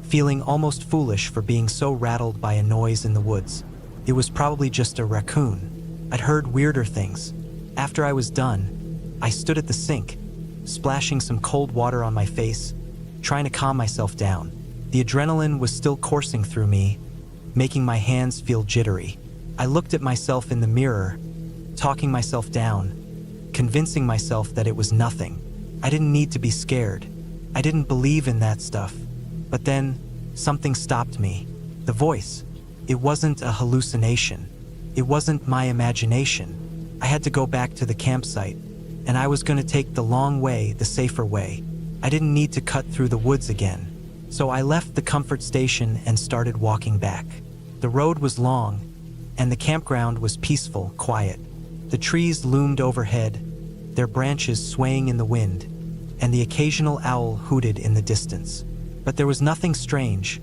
feeling almost foolish for being so rattled by a noise in the woods. It was probably just a raccoon. I'd heard weirder things. After I was done, I stood at the sink, splashing some cold water on my face, trying to calm myself down. The adrenaline was still coursing through me, making my hands feel jittery. I looked at myself in the mirror, talking myself down, convincing myself that it was nothing. I didn't need to be scared. I didn't believe in that stuff. But then, something stopped me. The voice. It wasn't a hallucination. It wasn't my imagination. I had to go back to the campsite, and I was going to take the long way, the safer way. I didn't need to cut through the woods again. So I left the comfort station and started walking back. The road was long, and the campground was peaceful, quiet. The trees loomed overhead, their branches swaying in the wind, and the occasional owl hooted in the distance. But there was nothing strange,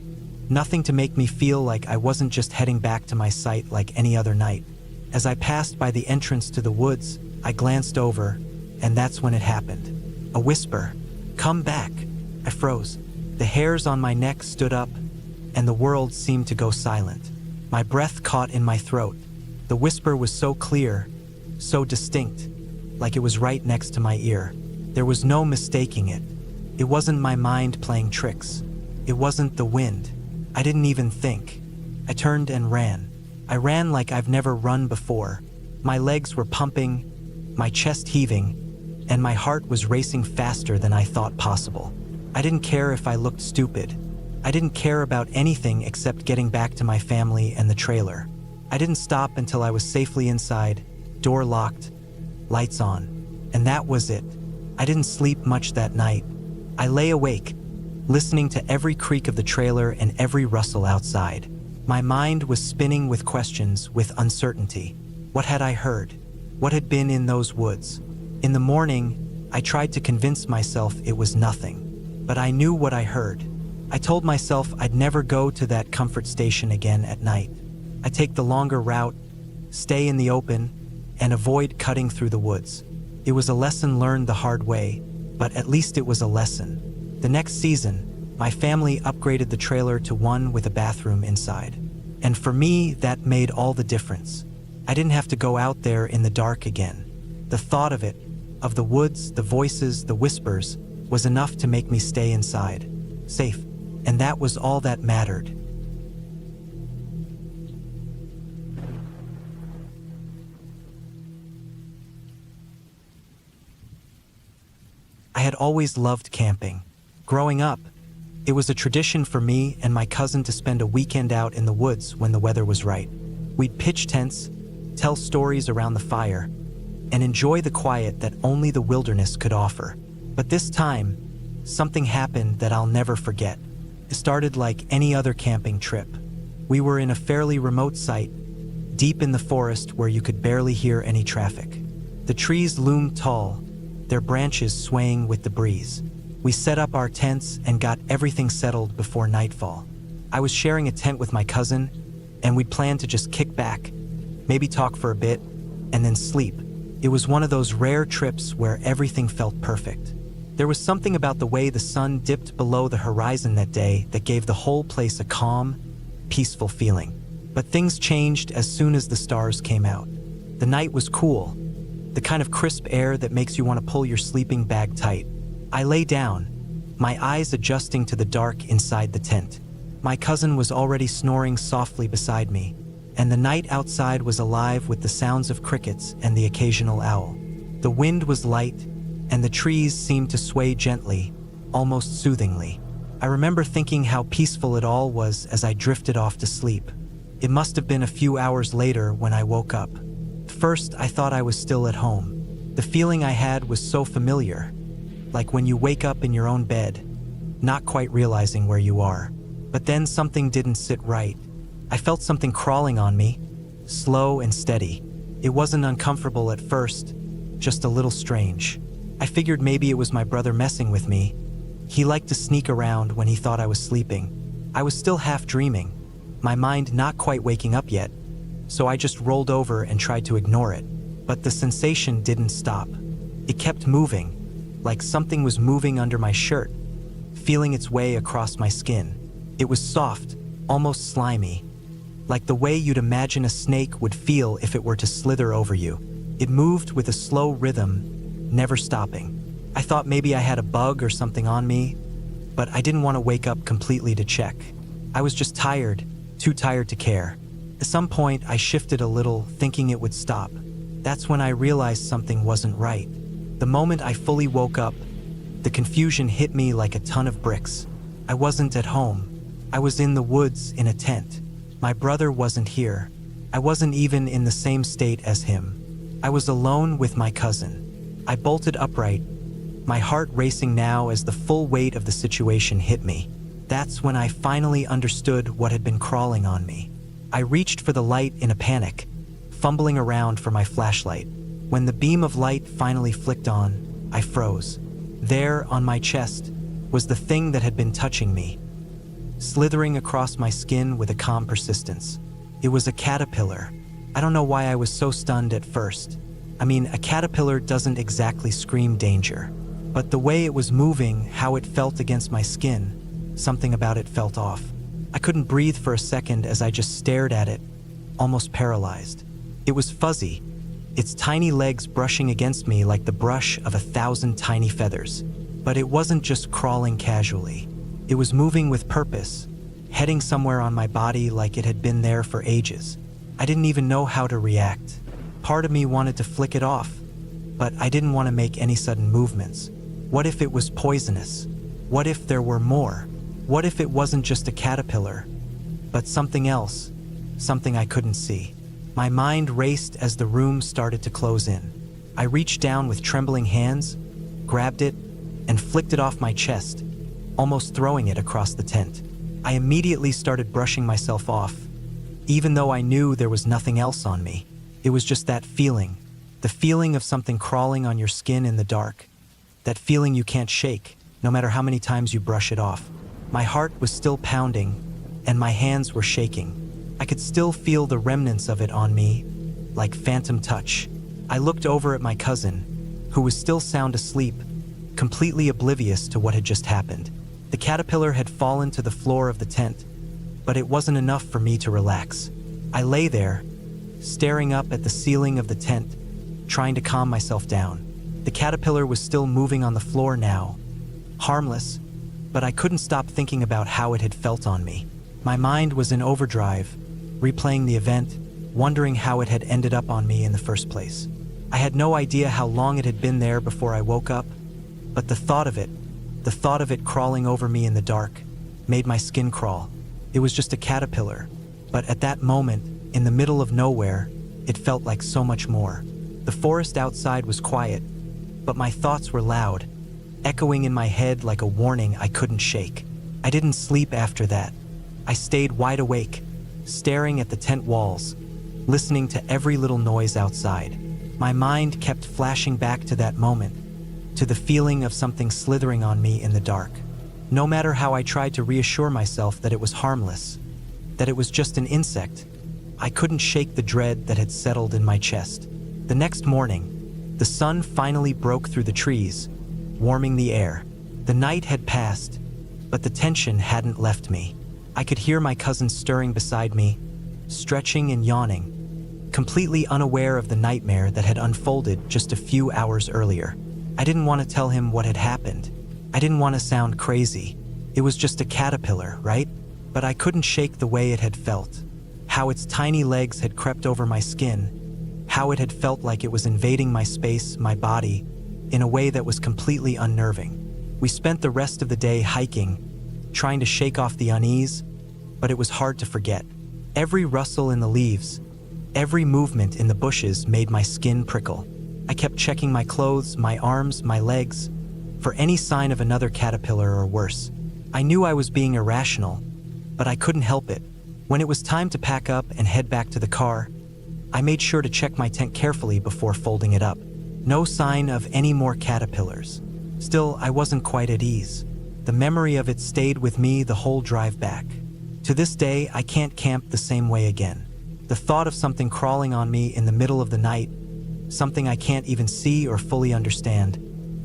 nothing to make me feel like I wasn't just heading back to my site like any other night. As I passed by the entrance to the woods, I glanced over, and that's when it happened. A whisper, "Come back." I froze. The hairs on my neck stood up, and the world seemed to go silent. My breath caught in my throat. The whisper was so clear, so distinct, like it was right next to my ear. There was no mistaking it. It wasn't my mind playing tricks. It wasn't the wind. I didn't even think. I turned and ran. I ran like I've never run before. My legs were pumping, my chest heaving, and my heart was racing faster than I thought possible. I didn't care if I looked stupid. I didn't care about anything except getting back to my family and the trailer. I didn't stop until I was safely inside, door locked, lights on, and that was it. I didn't sleep much that night. I lay awake, listening to every creak of the trailer and every rustle outside. My mind was spinning with questions, with uncertainty. What had I heard? What had been in those woods? In the morning, I tried to convince myself it was nothing, but I knew what I heard. I told myself I'd never go to that comfort station again at night. I'd take the longer route, stay in the open, and avoid cutting through the woods. It was a lesson learned the hard way, but at least it was a lesson. The next season, my family upgraded the trailer to one with a bathroom inside. And for me, that made all the difference. I didn't have to go out there in the dark again. The thought of it, of the woods, the voices, the whispers, was enough to make me stay inside, safe, and that was all that mattered. I had always loved camping. Growing up, it was a tradition for me and my cousin to spend a weekend out in the woods when the weather was right. We'd pitch tents, tell stories around the fire, and enjoy the quiet that only the wilderness could offer. But this time, something happened that I'll never forget. It started like any other camping trip. We were in a fairly remote site, deep in the forest where you could barely hear any traffic. The trees loomed tall, their branches swaying with the breeze. We set up our tents and got everything settled before nightfall. I was sharing a tent with my cousin, and we'd planned to just kick back, maybe talk for a bit, and then sleep. It was one of those rare trips where everything felt perfect. There was something about the way the sun dipped below the horizon that day that gave the whole place a calm, peaceful feeling. But things changed as soon as the stars came out. The night was cool, the kind of crisp air that makes you want to pull your sleeping bag tight. I lay down, my eyes adjusting to the dark inside the tent. My cousin was already snoring softly beside me, and the night outside was alive with the sounds of crickets and the occasional owl. The wind was light, and the trees seemed to sway gently, almost soothingly. I remember thinking how peaceful it all was as I drifted off to sleep. It must have been a few hours later when I woke up. First, I thought I was still at home. The feeling I had was so familiar, like when you wake up in your own bed, not quite realizing where you are. But then something didn't sit right. I felt something crawling on me, slow and steady. It wasn't uncomfortable at first, just a little strange. I figured maybe it was my brother messing with me. He liked to sneak around when he thought I was sleeping. I was still half dreaming, my mind not quite waking up yet, so I just rolled over and tried to ignore it. But the sensation didn't stop. It kept moving, like something was moving under my shirt, feeling its way across my skin. It was soft, almost slimy, like the way you'd imagine a snake would feel if it were to slither over you. It moved with a slow rhythm, never stopping. I thought maybe I had a bug or something on me, but I didn't want to wake up completely to check. I was just tired, too tired to care. At some point, I shifted a little, thinking it would stop. That's when I realized something wasn't right. The moment I fully woke up, the confusion hit me like a ton of bricks. I wasn't at home. I was in the woods in a tent. My brother wasn't here. I wasn't even in the same state as him. I was alone with my cousin. I bolted upright, my heart racing now as the full weight of the situation hit me. That's when I finally understood what had been crawling on me. I reached for the light in a panic, fumbling around for my flashlight. When the beam of light finally flicked on, I froze. There, on my chest, was the thing that had been touching me, slithering across my skin with a calm persistence. It was a caterpillar. I don't know why I was so stunned at first. I mean, a caterpillar doesn't exactly scream danger. But the way it was moving, how it felt against my skin, something about it felt off. I couldn't breathe for a second as I just stared at it, almost paralyzed. It was fuzzy, its tiny legs brushing against me like the brush of 1,000 tiny feathers. But it wasn't just crawling casually. It was moving with purpose, heading somewhere on my body like it had been there for ages. I didn't even know how to react. Part of me wanted to flick it off, but I didn't want to make any sudden movements. What if it was poisonous? What if there were more? What if it wasn't just a caterpillar, but something else, something I couldn't see? My mind raced as the room started to close in. I reached down with trembling hands, grabbed it, and flicked it off my chest, almost throwing it across the tent. I immediately started brushing myself off, even though I knew there was nothing else on me. It was just that feeling, the feeling of something crawling on your skin in the dark, that feeling you can't shake, no matter how many times you brush it off. My heart was still pounding, and my hands were shaking. I could still feel the remnants of it on me, like phantom touch. I looked over at my cousin, who was still sound asleep, completely oblivious to what had just happened. The caterpillar had fallen to the floor of the tent, but it wasn't enough for me to relax. I lay there, staring up at the ceiling of the tent, trying to calm myself down. The caterpillar was still moving on the floor now, harmless, but I couldn't stop thinking about how it had felt on me. My mind was in overdrive, replaying the event, wondering how it had ended up on me in the first place. I had no idea how long it had been there before I woke up, but the thought of it crawling over me in the dark, made my skin crawl. It was just a caterpillar, but at that moment, in the middle of nowhere, it felt like so much more. The forest outside was quiet, but my thoughts were loud, echoing in my head like a warning I couldn't shake. I didn't sleep after that. I stayed wide awake, staring at the tent walls, listening to every little noise outside. My mind kept flashing back to that moment, to the feeling of something slithering on me in the dark. No matter how I tried to reassure myself that it was harmless, that it was just an insect, I couldn't shake the dread that had settled in my chest. The next morning, the sun finally broke through the trees, warming the air. The night had passed, but the tension hadn't left me. I could hear my cousin stirring beside me, stretching and yawning, completely unaware of the nightmare that had unfolded just a few hours earlier. I didn't want to tell him what had happened. I didn't want to sound crazy. It was just a caterpillar, right? But I couldn't shake the way it had felt. How its tiny legs had crept over my skin. How it had felt like it was invading my space, my body, in a way that was completely unnerving. We spent the rest of the day hiking, trying to shake off the unease, but it was hard to forget. Every rustle in the leaves, every movement in the bushes made my skin prickle. I kept checking my clothes, my arms, my legs, for any sign of another caterpillar or worse. I knew I was being irrational, but I couldn't help it. When it was time to pack up and head back to the car, I made sure to check my tent carefully before folding it up. No sign of any more caterpillars. Still, I wasn't quite at ease. The memory of it stayed with me the whole drive back. To this day, I can't camp the same way again. The thought of something crawling on me in the middle of the night, something I can't even see or fully understand,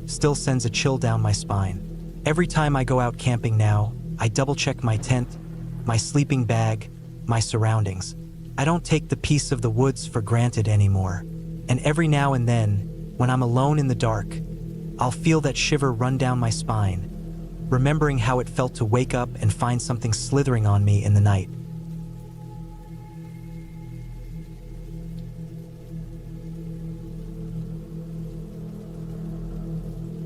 still sends a chill down my spine. Every time I go out camping now, I double-check my tent, my sleeping bag, my surroundings. I don't take the peace of the woods for granted anymore. And every now and then, when I'm alone in the dark, I'll feel that shiver run down my spine, remembering how it felt to wake up and find something slithering on me in the night.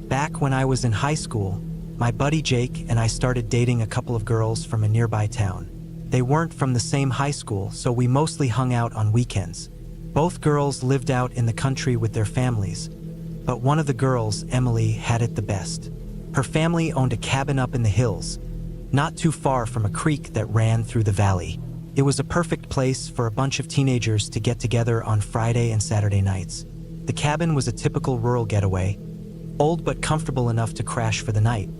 Back when I was in high school, my buddy Jake and I started dating a couple of girls from a nearby town. They weren't from the same high school, so we mostly hung out on weekends. Both girls lived out in the country with their families, but one of the girls, Emily, had it the best. Her family owned a cabin up in the hills, not too far from a creek that ran through the valley. It was a perfect place for a bunch of teenagers to get together on Friday and Saturday nights. The cabin was a typical rural getaway, old but comfortable enough to crash for the night,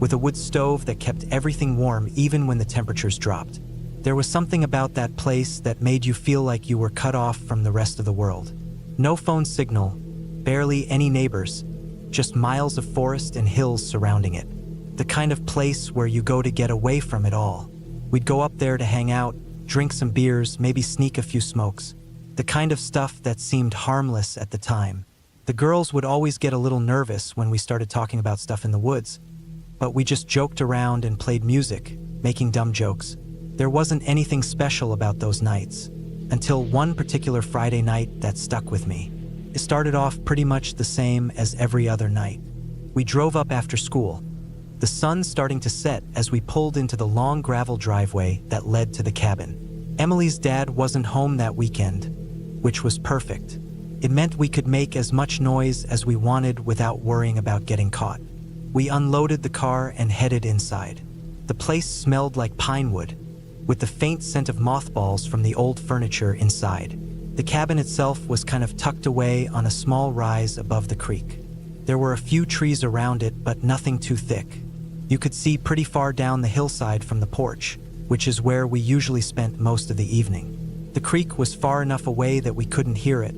with a wood stove that kept everything warm even when the temperatures dropped. There was something about that place that made you feel like you were cut off from the rest of the world. No phone signal, barely any neighbors, just miles of forest and hills surrounding it. The kind of place where you go to get away from it all. We'd go up there to hang out, drink some beers, maybe sneak a few smokes. The kind of stuff that seemed harmless at the time. The girls would always get a little nervous when we started talking about stuff in the woods, but we just joked around and played music, making dumb jokes. There wasn't anything special about those nights, until one particular Friday night that stuck with me. It started off pretty much the same as every other night. We drove up after school, the sun starting to set as we pulled into the long gravel driveway that led to the cabin. Emily's dad wasn't home that weekend, which was perfect. It meant we could make as much noise as we wanted without worrying about getting caught. We unloaded the car and headed inside. The place smelled like pine wood, with the faint scent of mothballs from the old furniture inside. The cabin itself was kind of tucked away on a small rise above the creek. There were a few trees around it, but nothing too thick. You could see pretty far down the hillside from the porch, which is where we usually spent most of the evening. The creek was far enough away that we couldn't hear it,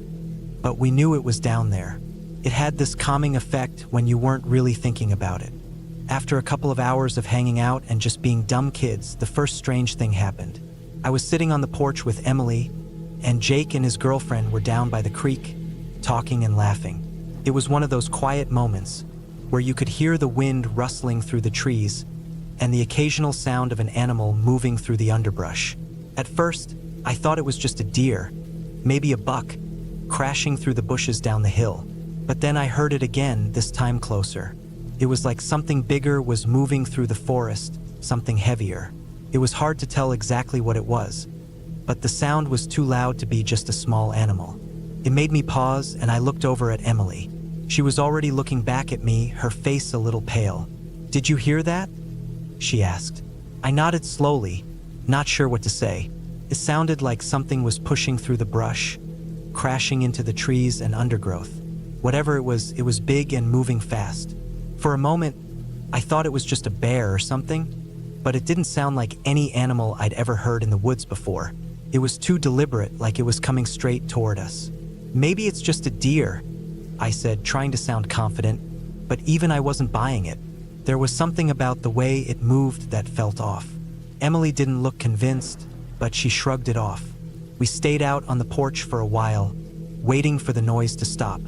but we knew it was down there. It had this calming effect when you weren't really thinking about it. After a couple of hours of hanging out and just being dumb kids, the first strange thing happened. I was sitting on the porch with Emily, and Jake and his girlfriend were down by the creek, talking and laughing. It was one of those quiet moments where you could hear the wind rustling through the trees and the occasional sound of an animal moving through the underbrush. At first, I thought it was just a deer, maybe a buck, crashing through the bushes down the hill. But then I heard it again, this time closer. It was like something bigger was moving through the forest, something heavier. It was hard to tell exactly what it was, but the sound was too loud to be just a small animal. It made me pause, and I looked over at Emily. She was already looking back at me, her face a little pale. "Did you hear that?" she asked. I nodded slowly, not sure what to say. It sounded like something was pushing through the brush, crashing into the trees and undergrowth. Whatever it was big and moving fast. For a moment, I thought it was just a bear or something, but it didn't sound like any animal I'd ever heard in the woods before. It was too deliberate, like it was coming straight toward us. "Maybe it's just a deer," I said, trying to sound confident, but even I wasn't buying it. There was something about the way it moved that felt off. Emily didn't look convinced, but she shrugged it off. We stayed out on the porch for a while, waiting for the noise to stop,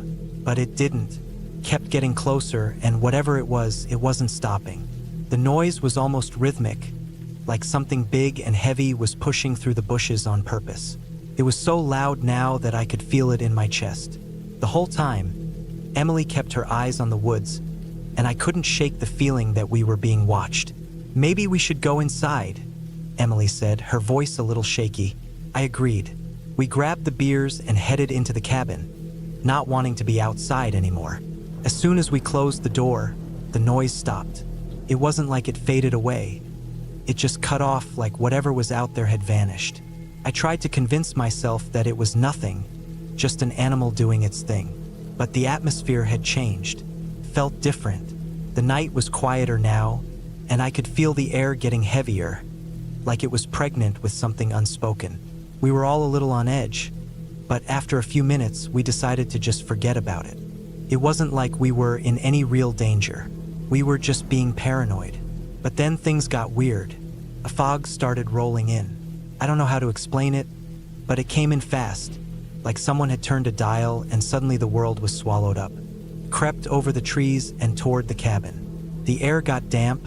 but it didn't. Kept getting closer, and whatever it wasn't stopping. The noise was almost rhythmic, like something big and heavy was pushing through the bushes on purpose. It was so loud now that I could feel it in my chest. The whole time, Emily kept her eyes on the woods, and I couldn't shake the feeling that we were being watched. "Maybe we should go inside," Emily said, her voice a little shaky. I agreed. We grabbed the beers and headed into the cabin, not wanting to be outside anymore. As soon as we closed the door, the noise stopped. It wasn't like it faded away. It just cut off, like whatever was out there had vanished. I tried to convince myself that it was nothing, just an animal doing its thing. But the atmosphere had changed, felt different. The night was quieter now, and I could feel the air getting heavier, like it was pregnant with something unspoken. We were all a little on edge, but after a few minutes, we decided to just forget about it. It wasn't like we were in any real danger. We were just being paranoid. But then things got weird. A fog started rolling in. I don't know how to explain it, but it came in fast, like someone had turned a dial and suddenly the world was swallowed up. Crept over the trees and toward the cabin. The air got damp,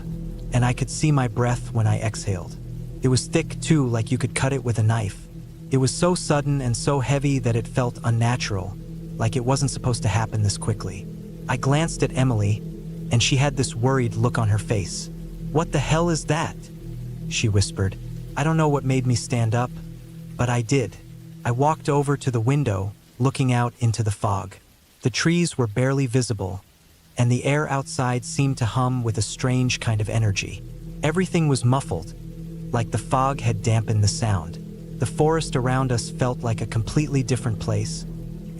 and I could see my breath when I exhaled. It was thick too, like you could cut it with a knife. It was so sudden and so heavy that it felt unnatural, like it wasn't supposed to happen this quickly. I glanced at Emily, and she had this worried look on her face. "What the hell is that?" she whispered. I don't know what made me stand up, but I did. I walked over to the window, looking out into the fog. The trees were barely visible, and the air outside seemed to hum with a strange kind of energy. Everything was muffled, like the fog had dampened the sound. The forest around us felt like a completely different place,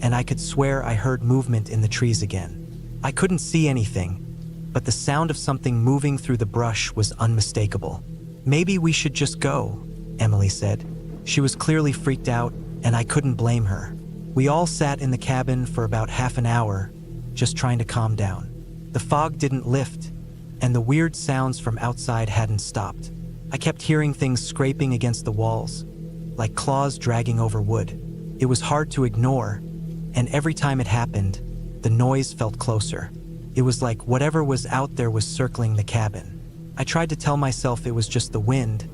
and I could swear I heard movement in the trees again. I couldn't see anything, but the sound of something moving through the brush was unmistakable. "Maybe we should just go," Emily said. She was clearly freaked out, and I couldn't blame her. We all sat in the cabin for about half an hour, just trying to calm down. The fog didn't lift, and the weird sounds from outside hadn't stopped. I kept hearing things scraping against the walls, like claws dragging over wood. It was hard to ignore, and every time it happened, the noise felt closer. It was like whatever was out there was circling the cabin. I tried to tell myself it was just the wind,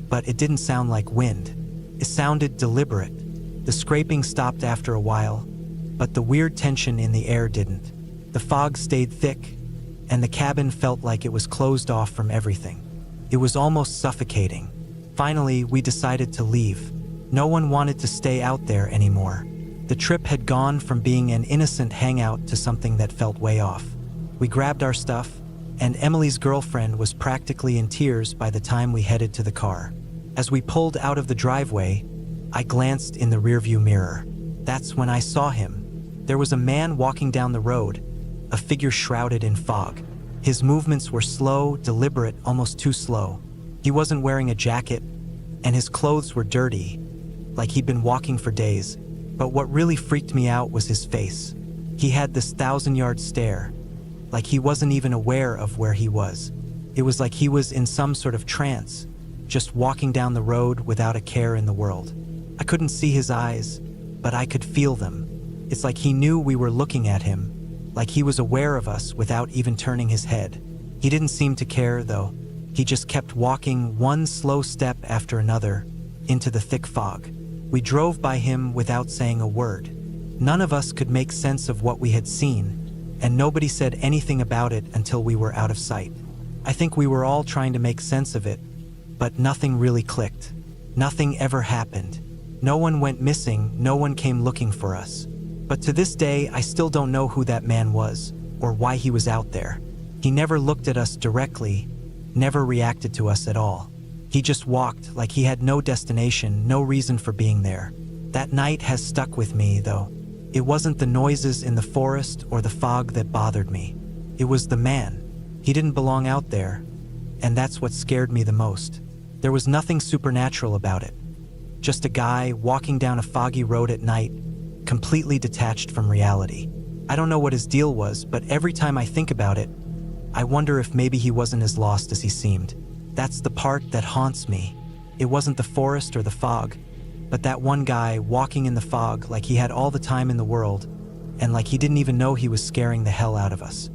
but it didn't sound like wind. It sounded deliberate. The scraping stopped after a while, but the weird tension in the air didn't. The fog stayed thick, and the cabin felt like it was closed off from everything. It was almost suffocating. Finally, we decided to leave. No one wanted to stay out there anymore. The trip had gone from being an innocent hangout to something that felt way off. We grabbed our stuff, and Emily's girlfriend was practically in tears by the time we headed to the car. As we pulled out of the driveway, I glanced in the rearview mirror. That's when I saw him. There was a man walking down the road, a figure shrouded in fog. His movements were slow, deliberate, almost too slow. He wasn't wearing a jacket, and his clothes were dirty, like he'd been walking for days. But what really freaked me out was his face. He had this 1,000-yard stare, like he wasn't even aware of where he was. It was like he was in some sort of trance, just walking down the road without a care in the world. I couldn't see his eyes, but I could feel them. It's like he knew we were looking at him, like he was aware of us without even turning his head. He didn't seem to care, though. He just kept walking one slow step after another into the thick fog. We drove by him without saying a word. None of us could make sense of what we had seen, and nobody said anything about it until we were out of sight. I think we were all trying to make sense of it, but nothing really clicked. Nothing ever happened. No one went missing, no one came looking for us. But to this day, I still don't know who that man was, or why he was out there. He never looked at us directly, never reacted to us at all. He just walked like he had no destination, no reason for being there. That night has stuck with me, though. It wasn't the noises in the forest or the fog that bothered me. It was the man. He didn't belong out there, and that's what scared me the most. There was nothing supernatural about it. Just a guy walking down a foggy road at night, completely detached from reality. I don't know what his deal was, but every time I think about it, I wonder if maybe he wasn't as lost as he seemed. That's the part that haunts me. It wasn't the forest or the fog, but that one guy walking in the fog like he had all the time in the world, and like he didn't even know he was scaring the hell out of us.